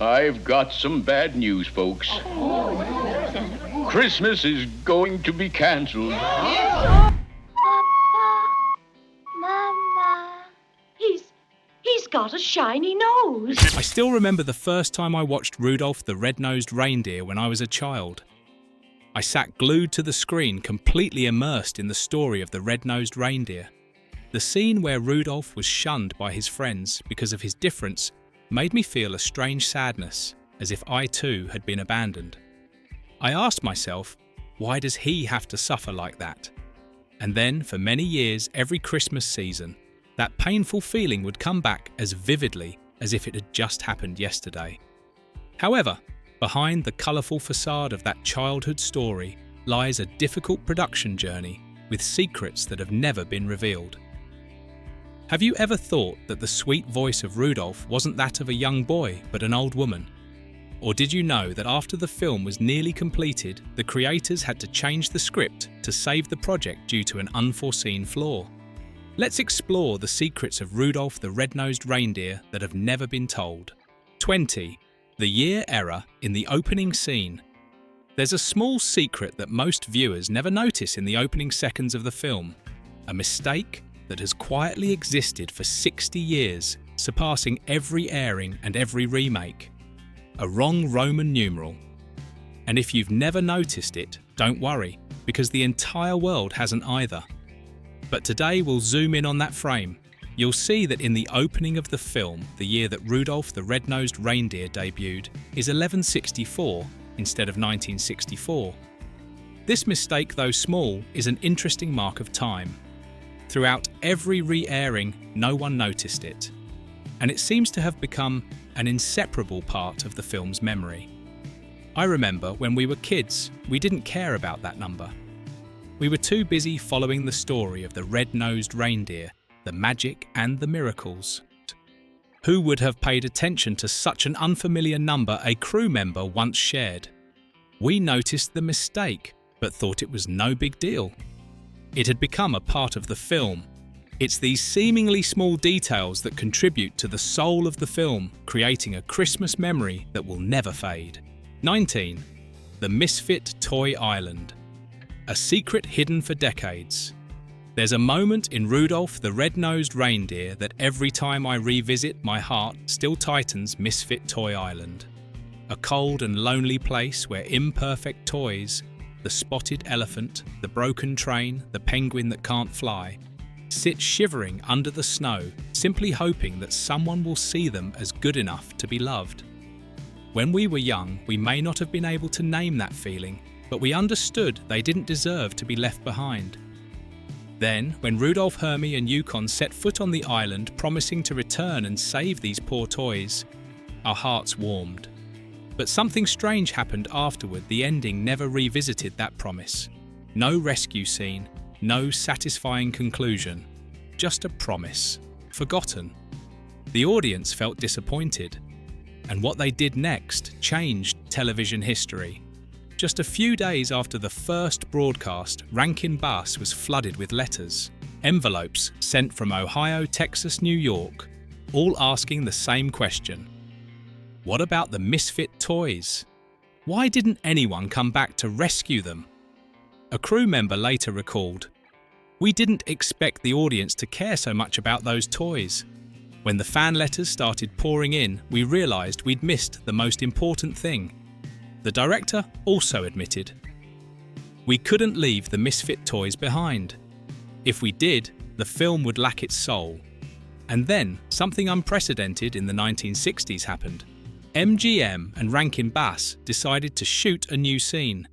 I've got some bad news, folks. Christmas is going to be canceled. Papa, Mama, he's got a shiny nose. I still remember the first time I watched Rudolph the Red-Nosed Reindeer when I was a child. I sat glued to the screen, completely immersed in the story of the red-nosed reindeer. The scene where Rudolph was shunned by his friends because of his difference made me feel a strange sadness, as if I too had been abandoned. I asked myself, why does he have to suffer like that? And then, for many years, every Christmas season, that painful feeling would come back as vividly as if it had just happened yesterday. However, behind the colourful facade of that childhood story lies a difficult production journey with secrets that have never been revealed. Have you ever thought that the sweet voice of Rudolph wasn't that of a young boy but an old woman? Or did you know that after the film was nearly completed, the creators had to change the script to save the project due to an unforeseen flaw? Let's explore the secrets of Rudolph the Red-Nosed Reindeer that have never been told. 20. The year error in the opening scene. There's a small secret that most viewers never notice in the opening seconds of the film. A mistake that has quietly existed for 60 years, surpassing every airing and every remake. A wrong Roman numeral. And if you've never noticed it, don't worry, because the entire world hasn't either. But today we'll zoom in on that frame. You'll see that in the opening of the film, the year that Rudolph the Red-Nosed Reindeer debuted is 1164 instead of 1964. This mistake, though small, is an interesting mark of time. Throughout every re-airing, no one noticed it, and it seems to have become an inseparable part of the film's memory. I remember when we were kids, we didn't care about that number. We were too busy following the story of the red-nosed reindeer, the magic and the miracles. Who would have paid attention to such an unfamiliar number a crew member once shared? We noticed the mistake, but thought it was no big deal. It had become a part of the film. It's these seemingly small details that contribute to the soul of the film, creating a Christmas memory that will never fade. 19. The Misfit Toy Island. A secret hidden for decades. There's a moment in Rudolph the Red-Nosed Reindeer that every time I revisit, my heart still tightens. Misfit Toy Island. A cold and lonely place where imperfect toys, the spotted elephant, the broken train, the penguin that can't fly, sit shivering under the snow, simply hoping that someone will see them as good enough to be loved. When we were young, we may not have been able to name that feeling, but we understood they didn't deserve to be left behind. Then, when Rudolph, Hermey and Yukon set foot on the island, promising to return and save these poor toys, our hearts warmed. But something strange happened afterward. The ending never revisited that promise. No rescue scene, no satisfying conclusion, just a promise, forgotten. The audience felt disappointed, and what they did next changed television history. Just a few days after the first broadcast, Rankin bus was flooded with letters, envelopes sent from Ohio, Texas, New York, all asking the same question. What about the misfit toys? Why didn't anyone come back to rescue them? A crew member later recalled, "We didn't expect the audience to care so much about those toys. When the fan letters started pouring in, we realised we'd missed the most important thing." The director also admitted, "We couldn't leave the misfit toys behind. If we did, the film would lack its soul." And then, something unprecedented in the 1960s happened. MGM and Rankin Bass decided to shoot a new scene.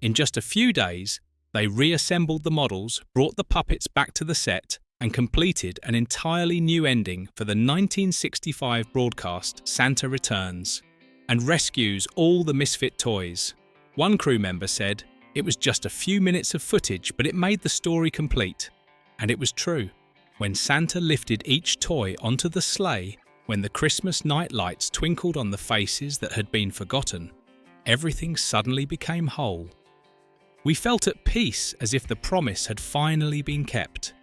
In just a few days, they reassembled the models, brought the puppets back to the set, and completed an entirely new ending for the 1965 broadcast Santa Returns, and rescues all the misfit toys. One crew member said, "It was just a few minutes of footage, but it made the story complete." And it was true. When Santa lifted each toy onto the sleigh, when the Christmas night lights twinkled on the faces that had been forgotten, everything suddenly became whole. We felt at peace, as if the promise had finally been kept.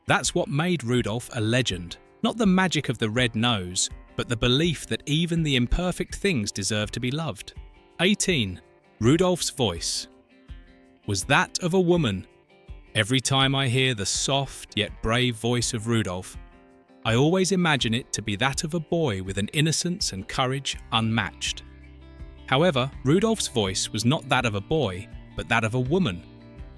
That's what made Rudolph a legend, not the magic of the red nose, but the belief that even the imperfect things deserve to be loved. 18. Rudolph's voice was that of a woman. Every time I hear the soft yet brave voice of Rudolph, I always imagine it to be that of a boy with an innocence and courage unmatched. However, Rudolph's voice was not that of a boy, but that of a woman.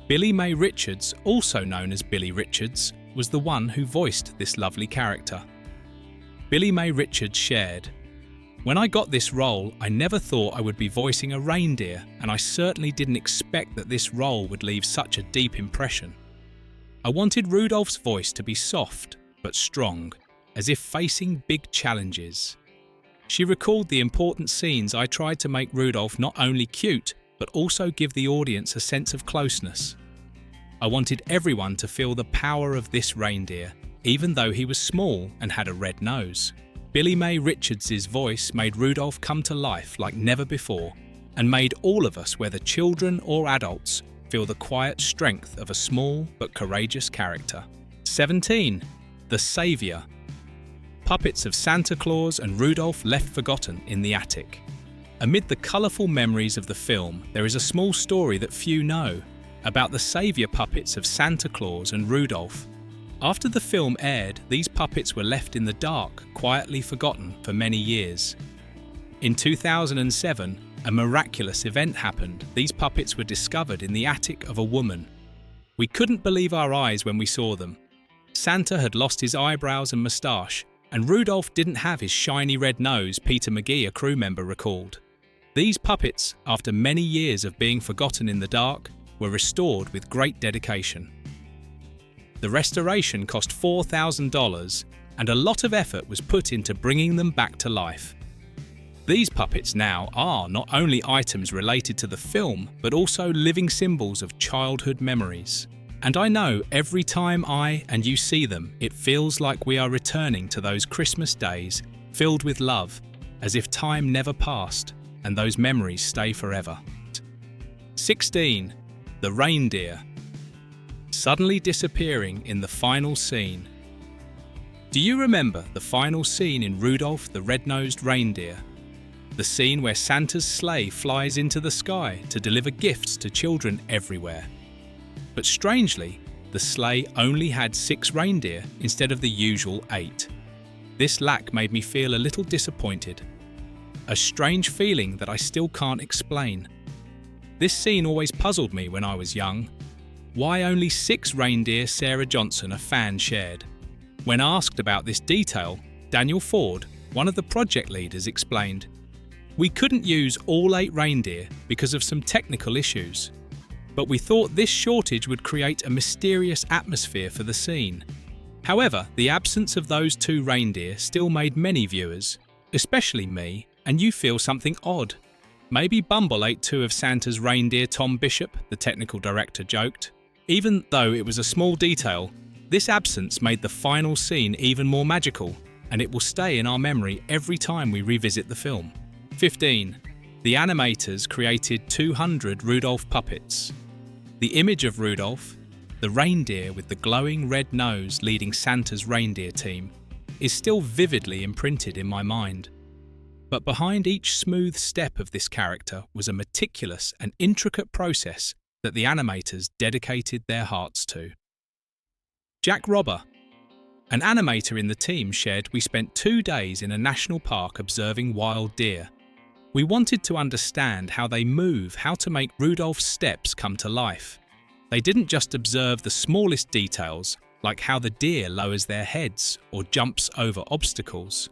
Billy May Richards, also known as Billy Richards, was the one who voiced this lovely character. Billy May Richards shared, "When I got this role, I never thought I would be voicing a reindeer, and I certainly didn't expect that this role would leave such a deep impression. I wanted Rudolph's voice to be soft, but strong, as if facing big challenges." She recalled the important scenes I tried to make Rudolph not only cute, but also give the audience a sense of closeness. I wanted everyone to feel the power of this reindeer, even though he was small and had a red nose. Billy May Richards' voice made Rudolph come to life like never before, and made all of us, whether children or adults, feel the quiet strength of a small but courageous character. 17. The Saviour. Puppets of Santa Claus and Rudolph left forgotten in the attic. Amid the colourful memories of the film, there is a small story that few know about the saviour puppets of Santa Claus and Rudolph. After the film aired, these puppets were left in the dark, quietly forgotten for many years. In 2007, a miraculous event happened. These puppets were discovered in the attic of a woman. We couldn't believe our eyes when we saw them. Santa had lost his eyebrows and moustache, and Rudolph didn't have his shiny red nose, Peter McGee, a crew member, recalled. These puppets, after many years of being forgotten in the dark, were restored with great dedication. The restoration cost $4,000, and a lot of effort was put into bringing them back to life. These puppets now are not only items related to the film, but also living symbols of childhood memories. And I know every time I and you see them, it feels like we are returning to those Christmas days filled with love, as if time never passed, and those memories stay forever. 16. The Reindeer. Suddenly disappearing in the final scene. Do you remember the final scene in Rudolph the Red-Nosed Reindeer? The scene where Santa's sleigh flies into the sky to deliver gifts to children everywhere. But strangely, the sleigh only had 6 reindeer instead of the usual 8. This lack made me feel a little disappointed. A strange feeling that I still can't explain. This scene always puzzled me when I was young. Why only 6 reindeer? Sarah Johnson, a fan, shared. When asked about this detail, Daniel Ford, one of the project leaders, explained, "We couldn't use all 8 reindeer because of some technical issues. But we thought this shortage would create a mysterious atmosphere for the scene. However, the absence of those 2 reindeer still made many viewers, especially me, and you feel something odd. Maybe Bumble ate 2 of Santa's reindeer," Tom Bishop, the technical director, joked. Even though it was a small detail, this absence made the final scene even more magical, and it will stay in our memory every time we revisit the film. 15. The animators created 200 Rudolph puppets. The image of Rudolph, the reindeer with the glowing red nose leading Santa's reindeer team, is still vividly imprinted in my mind. But behind each smooth step of this character was a meticulous and intricate process that the animators dedicated their hearts to. Jack Robber, an animator in the team, shared, "We spent 2 days in a national park observing wild deer. We wanted to understand how they move, how to make Rudolph's steps come to life. They didn't just observe the smallest details, like how the deer lowers their heads or jumps over obstacles,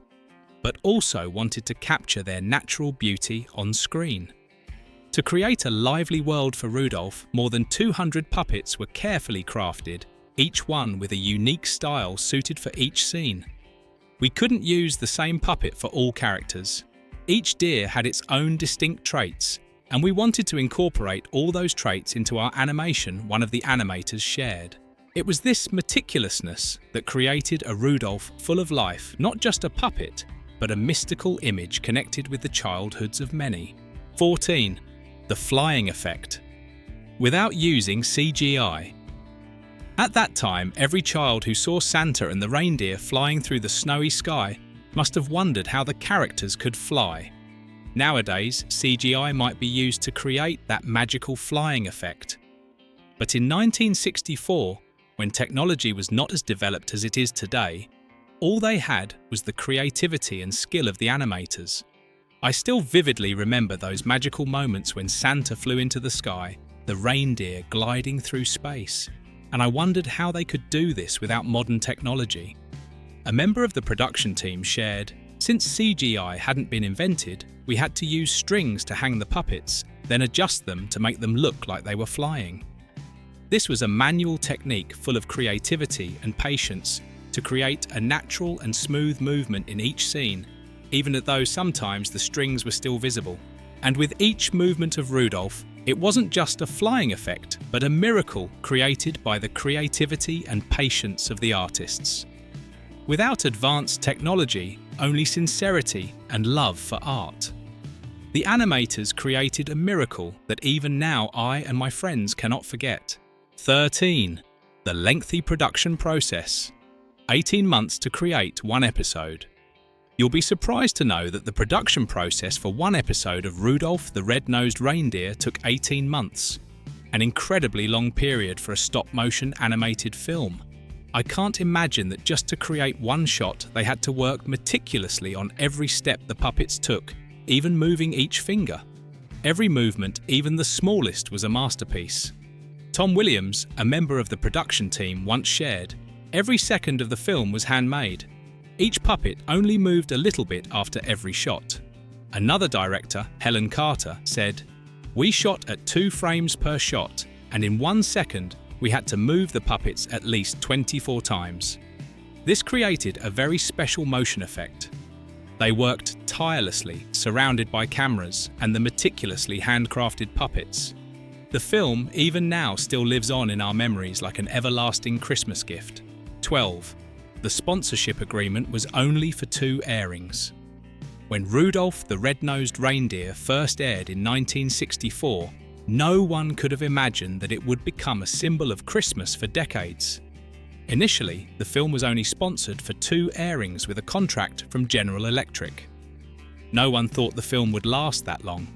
but also wanted to capture their natural beauty on screen. To create a lively world for Rudolph, more than 200 puppets were carefully crafted, each one with a unique style suited for each scene. We couldn't use the same puppet for all characters. Each deer had its own distinct traits, and we wanted to incorporate all those traits into our animation," one of the animators shared. It was this meticulousness that created a Rudolph full of life, not just a puppet, but a mystical image connected with the childhoods of many. 14. The flying effect. Without using CGI. At that time, every child who saw Santa and the reindeer flying through the snowy sky must have wondered how the characters could fly. Nowadays, CGI might be used to create that magical flying effect. But in 1964, when technology was not as developed as it is today, all they had was the creativity and skill of the animators. I still vividly remember those magical moments when Santa flew into the sky, the reindeer gliding through space, and I wondered how they could do this without modern technology. A member of the production team shared, "Since CGI hadn't been invented, we had to use strings to hang the puppets, then adjust them to make them look like they were flying." This was a manual technique full of creativity and patience to create a natural and smooth movement in each scene, even though sometimes the strings were still visible. And with each movement of Rudolph, it wasn't just a flying effect, but a miracle created by the creativity and patience of the artists. Without advanced technology, only sincerity and love for art. The animators created a miracle that even now I and my friends cannot forget. 13. The lengthy production process. 18 months to create one episode. You'll be surprised to know that the production process for one episode of Rudolph the Red-Nosed Reindeer took 18 months, an incredibly long period for a stop-motion animated film. I can't imagine that just to create one shot they had to work meticulously on every step the puppets took, even moving each finger. Every movement, even the smallest, was a masterpiece. Tom Williams, a member of the production team, once shared, "Every second of the film was handmade. Each puppet only moved a little bit after every shot." Another director, Helen Carter, said, "We shot at 2 frames per shot, and in 1 second we had to move the puppets at least 24 times. This created a very special motion effect. They worked tirelessly, surrounded by cameras and the meticulously handcrafted puppets. The film, even now, still lives on in our memories like an everlasting Christmas gift." 12. The sponsorship agreement was only for 2 airings. When Rudolph the Red-Nosed Reindeer first aired in 1964, no one could have imagined that it would become a symbol of Christmas for decades. Initially, the film was only sponsored for 2 airings with a contract from General Electric. No one thought the film would last that long.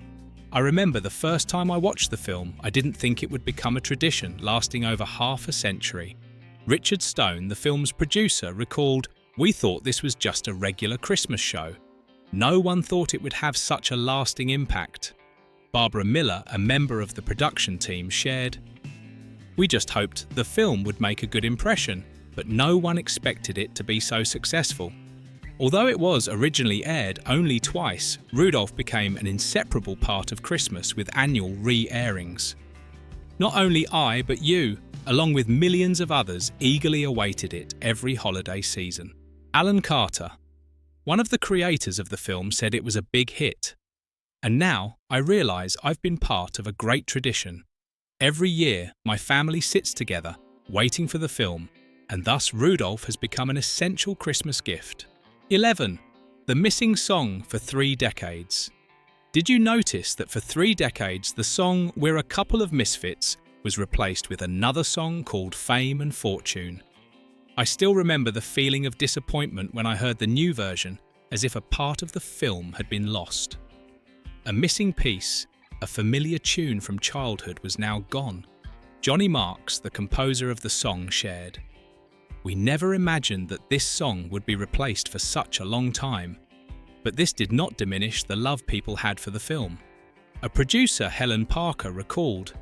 I remember the first time I watched the film, I didn't think it would become a tradition lasting over half a century. Richard Stone, the film's producer, recalled, "We thought this was just a regular Christmas show. No one thought it would have such a lasting impact." Barbara Miller, a member of the production team, shared, "We just hoped the film would make a good impression, but no one expected it to be so successful. Although it was originally aired only twice, Rudolph became an inseparable part of Christmas with annual re-airings. Not only I, but you, along with millions of others, eagerly awaited it every holiday season." Alan Carter, one of the creators of the film, said it was a big hit. "And now I realise I've been part of a great tradition. Every year my family sits together, waiting for the film, and thus Rudolph has become an essential Christmas gift." 11. The missing song for 3 decades. Did you notice that for 3 decades the song "We're a Couple of Misfits" was replaced with another song called "Fame and Fortune"? I still remember the feeling of disappointment when I heard the new version, as if a part of the film had been lost. A missing piece, a familiar tune from childhood, was now gone. Johnny Marks, the composer of the song, shared, "We never imagined that this song would be replaced for such a long time. But this did not diminish the love people had for the film." A producer, Helen Parker, recalled,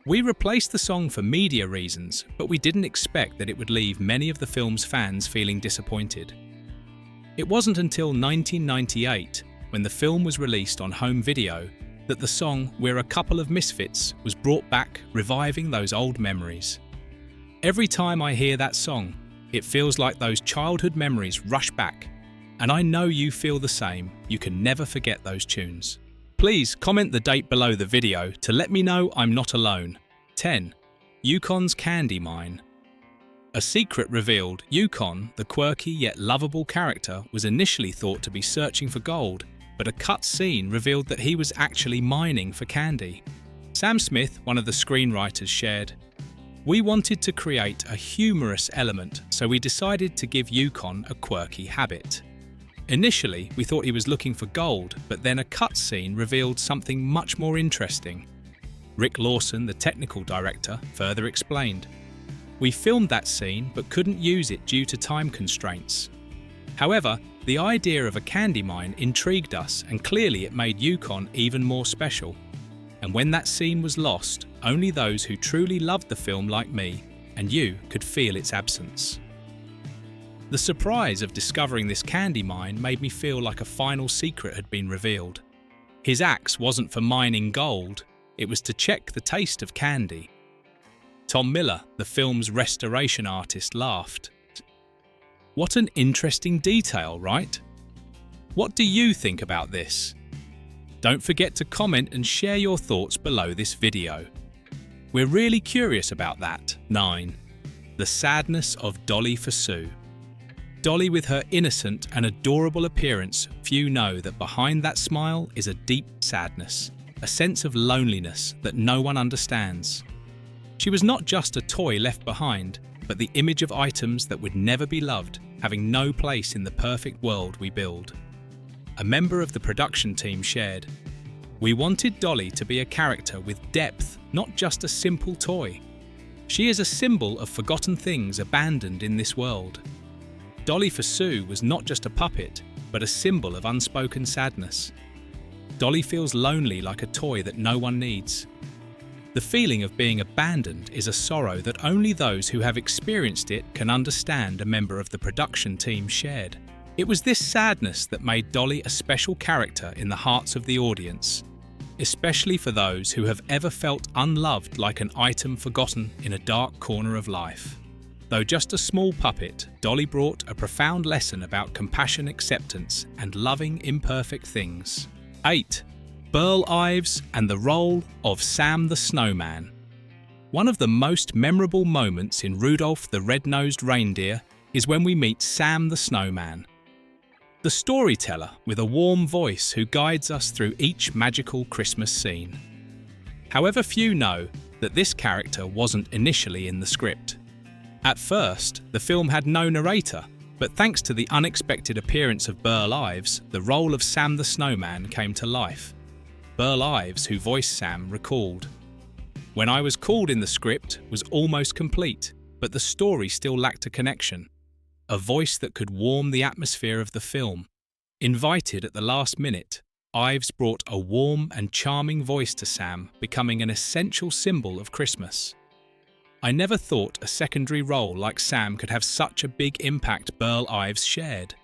"We replaced the song for media reasons, but we didn't expect that it would leave many of the film's fans feeling disappointed." It wasn't until 1998, when the film was released on home video, that the song "We're a Couple of Misfits" was brought back, reviving those old memories. Every time I hear that song, it feels like those childhood memories rush back, and I know you feel the same. You can never forget those tunes. Please comment the date below the video to let me know I'm not alone. 10. Yukon's Candy Mine. A secret revealed. Yukon, the quirky yet lovable character, was initially thought to be searching for gold, but a cut scene revealed that he was actually mining for candy. Sam Smith, one of the screenwriters, shared, "We wanted to create a humorous element, so we decided to give Yukon a quirky habit. Initially, we thought he was looking for gold, but then a cutscene revealed something much more interesting. Rick Lawson, the technical director, further explained. We filmed that scene but couldn't use it due to time constraints. However, the idea of a candy mine intrigued us, and clearly it made Yukon even more special. And when that scene was lost, only those who truly loved the film like me and you could feel its absence. The surprise of discovering this candy mine made me feel like a final secret had been revealed. His axe wasn't for mining gold, it was to check the taste of candy. Tom Miller, the film's restoration artist, laughed. What an interesting detail, right? What do you think about this? Don't forget to comment and share your thoughts below this video. We're really curious about that. 9. The sadness of Dolly for Sue. Dolly, with her innocent and adorable appearance, few know that behind that smile is a deep sadness, a sense of loneliness that no one understands. She was not just a toy left behind, but the image of items that would never be loved, having no place in the perfect world we build. A member of the production team shared, "We wanted Dolly to be a character with depth, not just a simple toy. She is a symbol of forgotten things abandoned in this world." Dolly for Sue was not just a puppet, but a symbol of unspoken sadness. Dolly feels lonely, like a toy that no one needs. The feeling of being abandoned is a sorrow that only those who have experienced it can understand, a member of the production team shared. It was this sadness that made Dolly a special character in the hearts of the audience, especially for those who have ever felt unloved, like an item forgotten in a dark corner of life. Though just a small puppet, Dolly brought a profound lesson about compassion, acceptance, and loving imperfect things. 8. Burl Ives and the role of Sam the Snowman. One of the most memorable moments in Rudolph the Red-Nosed Reindeer is when we meet Sam the Snowman, the storyteller with a warm voice who guides us through each magical Christmas scene. However, few know that this character wasn't initially in the script. At first, the film had no narrator, but thanks to the unexpected appearance of Burl Ives, the role of Sam the Snowman came to life. Burl Ives, who voiced Sam, recalled, "When I was called in, the script was almost complete, but the story still lacked a connection, a voice that could warm the atmosphere of the film. Invited at the last minute, Ives brought a warm and charming voice to Sam, becoming an essential symbol of Christmas. I never thought a secondary role like Sam could have such a big impact," Burl Ives shared.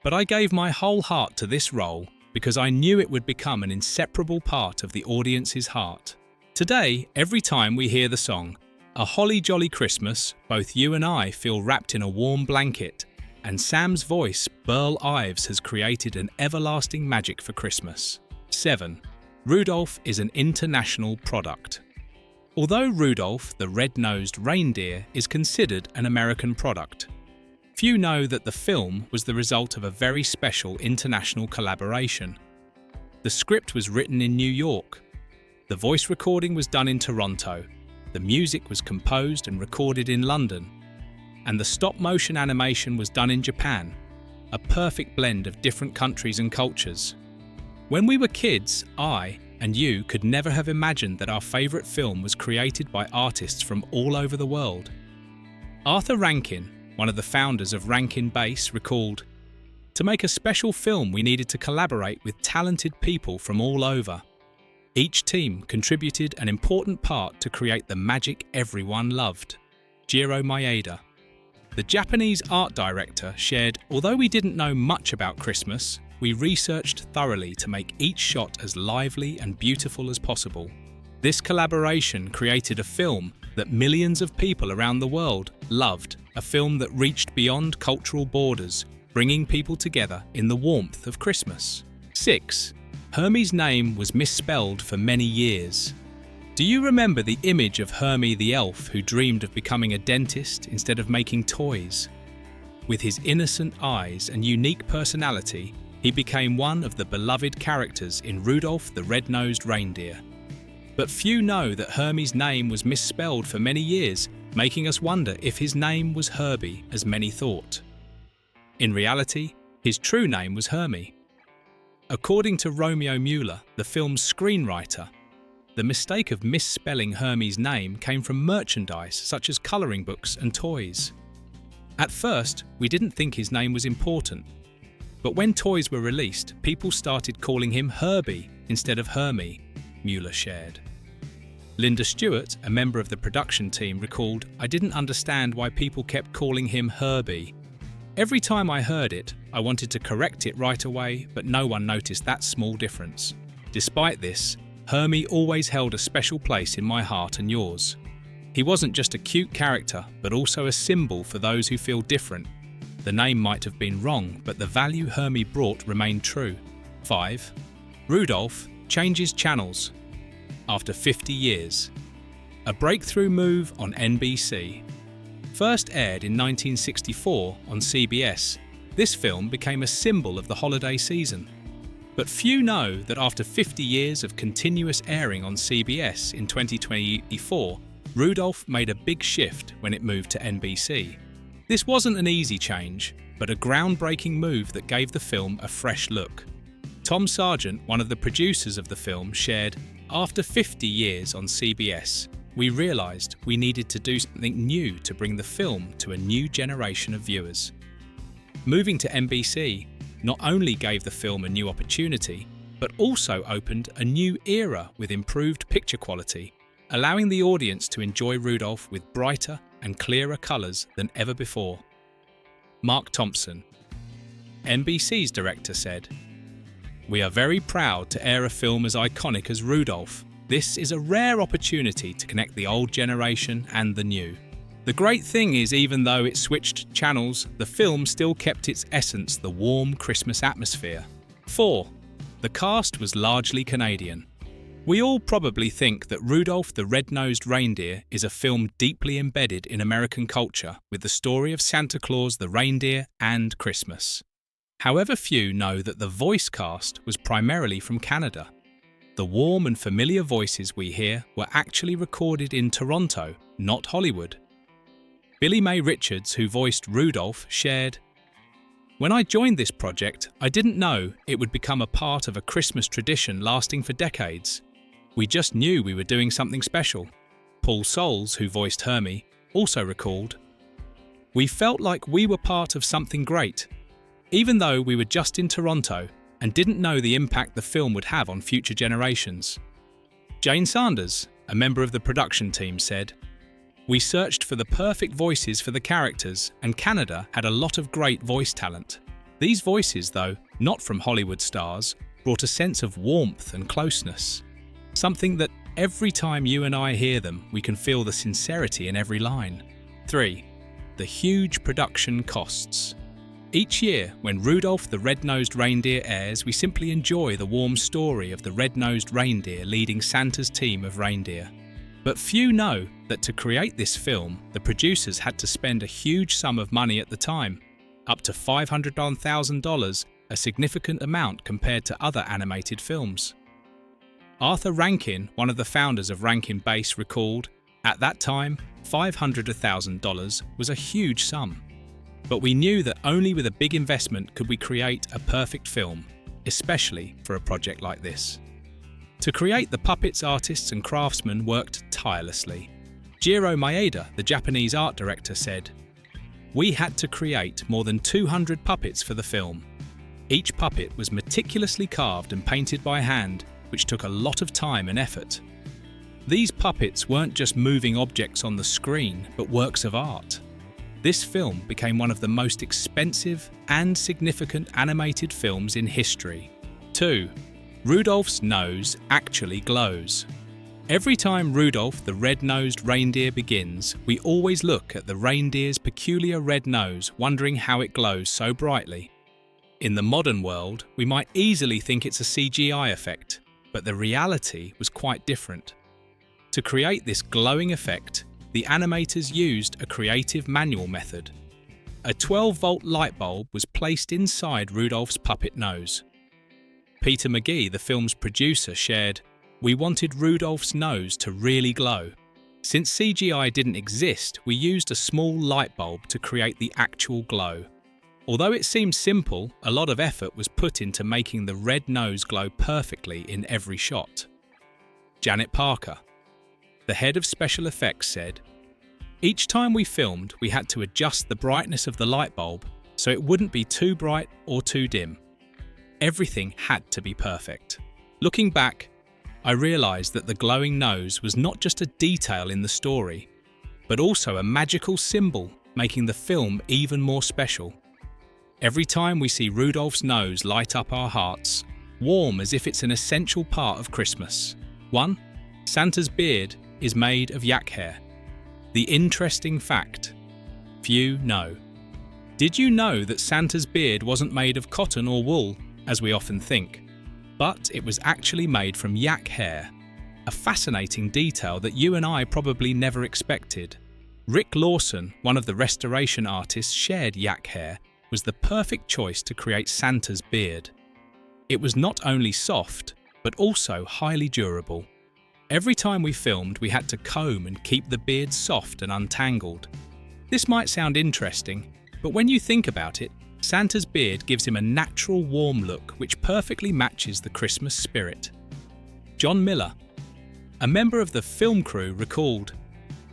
"But I gave my whole heart to this role because I knew it would become an inseparable part of the audience's heart. Today, every time we hear the song, 'A Holly Jolly Christmas,' both you and I feel wrapped in a warm blanket, and Sam's voice, Burl Ives, has created an everlasting magic for Christmas." 7. Rudolph is an international product. Although Rudolph the Red-Nosed Reindeer is considered an American product, few know that the film was the result of a very special international collaboration. The script was written in New York. The voice recording was done in Toronto. The music was composed and recorded in London. And the stop-motion animation was done in Japan, a perfect blend of different countries and cultures. When we were kids, I and you could never have imagined that our favourite film was created by artists from all over the world. Arthur Rankin, one of the founders of Rankin Bass, recalled, "To make a special film, we needed to collaborate with talented people from all over. Each team contributed an important part to create the magic everyone loved." Jiro Maeda, the Japanese art director, shared, "Although we didn't know much about Christmas, we researched thoroughly to make each shot as lively and beautiful as possible. This collaboration created a film that millions of people around the world loved, a film that reached beyond cultural borders, bringing people together in the warmth of Christmas." 6. Hermey's name was misspelled for many years. Do you remember the image of Hermey the elf who dreamed of becoming a dentist instead of making toys? With his innocent eyes and unique personality, he became one of the beloved characters in Rudolph the Red-Nosed Reindeer. But few know that Hermey's name was misspelled for many years, making us wonder if his name was Herbie, as many thought. In reality, His true name was Hermey. According to Romeo Mueller, the film's screenwriter, the mistake of misspelling Hermey's name came from merchandise such as colouring books and toys. At first, we didn't think his name was important, but when toys were released, people started calling him Herbie instead of Hermey, Mueller shared. Linda Stewart, a member of the production team, recalled, "I didn't understand why people kept calling him Herbie. Every time I heard it, I wanted to correct it right away, but no one noticed that small difference. Despite this, Hermey always held a special place in my heart and yours. He wasn't just a cute character, but also a symbol for those who feel different. The name might have been wrong, but the value Hermey brought remained true." 5. Rudolph changes channels. After 50 years. A breakthrough move on NBC. First aired in 1964 on CBS, this film became a symbol of the holiday season. But few know that after 50 years of continuous airing on CBS in 2024, Rudolph made a big shift when it moved to NBC. This wasn't an easy change, but a groundbreaking move that gave the film a fresh look. Tom Sargent, one of the producers of the film, shared, "After 50 years on CBS, we realised we needed to do something new to bring the film to a new generation of viewers." Moving to NBC not only gave the film a new opportunity, but also opened a new era with improved picture quality, allowing the audience to enjoy Rudolph with brighter and clearer colours than ever before. Mark Thompson, NBC's director, said, "We are very proud to air a film as iconic as Rudolph. This is a rare opportunity to connect the old generation and the new. The great thing is, even though it switched channels, the film still kept its essence, the warm Christmas atmosphere." 4. The cast was largely Canadian. We all probably think that Rudolph the Red-Nosed Reindeer is a film deeply embedded in American culture with the story of Santa Claus, the reindeer, and Christmas. However, few know that the voice cast was primarily from Canada. The warm and familiar voices we hear were actually recorded in Toronto, not Hollywood. Billy Mae Richards, who voiced Rudolph, shared, "When I joined this project, I didn't know it would become a part of a Christmas tradition lasting for decades. We just knew we were doing something special." Paul Soles, who voiced Hermey, also recalled, "We felt like we were part of something great, even though we were just in Toronto and didn't know the impact the film would have on future generations." Jane Sanders, a member of the production team, said, "We searched for the perfect voices for the characters, and Canada had a lot of great voice talent. These voices, though not from Hollywood stars, brought a sense of warmth and closeness. Something that every time you and I hear them, we can feel the sincerity in every line." 3. The huge production costs. Each year, when Rudolph the Red-Nosed Reindeer airs, we simply enjoy the warm story of the red-nosed reindeer leading Santa's team of reindeer. But few know that to create this film, the producers had to spend a huge sum of money at the time, up to $500,000, a significant amount compared to other animated films. Arthur Rankin, one of the founders of Rankin Base, recalled, "At that time, $500,000 was a huge sum. But we knew that only with a big investment could we create a perfect film, especially for a project like this." To create the puppets, artists and craftsmen worked tirelessly. Jiro Maeda, the Japanese art director, said, "We had to create more than 200 puppets for the film. Each puppet was meticulously carved and painted by hand, which took a lot of time and effort. These puppets weren't just moving objects on the screen, but works of art. This film became one of the most expensive and significant animated films in history." 2. Rudolph's nose actually glows. Every time Rudolph the Red-Nosed Reindeer begins, we always look at the reindeer's peculiar red nose, wondering how it glows so brightly. In the modern world, we might easily think it's a CGI effect, but the reality was quite different. To create this glowing effect, the animators used a creative manual method. A 12-volt light bulb was placed inside Rudolph's puppet nose. Peter McGee, the film's producer, shared, "We wanted Rudolph's nose to really glow. Since CGI didn't exist, we used a small light bulb to create the actual glow. Although it seems simple, a lot of effort was put into making the red nose glow perfectly in every shot. Janet Parker, the head of special effects, said, "Each time we filmed, we had to adjust the brightness of the light bulb so it wouldn't be too bright or too dim. Everything had to be perfect." Looking back, I realised that the glowing nose was not just a detail in the story, but also a magical symbol, making the film even more special. Every time we see Rudolph's nose light up our hearts, warm as if it's an essential part of Christmas. 1. Santa's beard is made of yak hair. The interesting fact few know. Did you know that Santa's beard wasn't made of cotton or wool, as we often think, but it was actually made from yak hair? A fascinating detail that you and I probably never expected. Rick Lawson, one of the restoration artists, shared yak hair was the perfect choice to create Santa's beard. It was not only soft, but also highly durable. Every time we filmed, we had to comb and keep the beard soft and untangled. This might sound interesting, but when you think about it, Santa's beard gives him a natural warm look which perfectly matches the Christmas spirit. John Miller, a member of the film crew, recalled,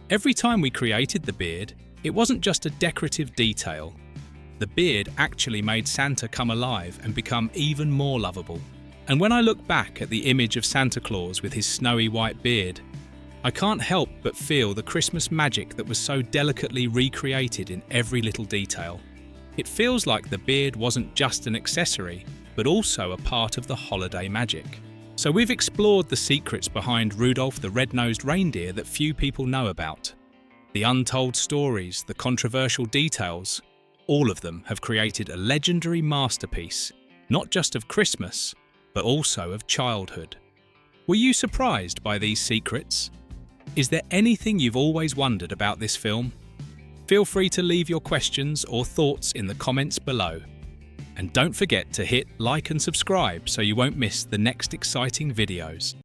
"Every time we created the beard, it wasn't just a decorative detail. The beard actually made Santa come alive and become even more lovable. And when I look back at the image of Santa Claus with his snowy white beard, I can't help but feel the Christmas magic that was so delicately recreated in every little detail. It feels like the beard wasn't just an accessory, but also a part of the holiday magic." So we've explored the secrets behind Rudolph the Red-Nosed Reindeer that few people know about. The untold stories, the controversial details, all of them have created a legendary masterpiece, not just of Christmas, but also of childhood. Were you surprised by these secrets? Is there anything you've always wondered about this film? Feel free to leave your questions or thoughts in the comments below. And don't forget to hit like and subscribe so you won't miss the next exciting videos.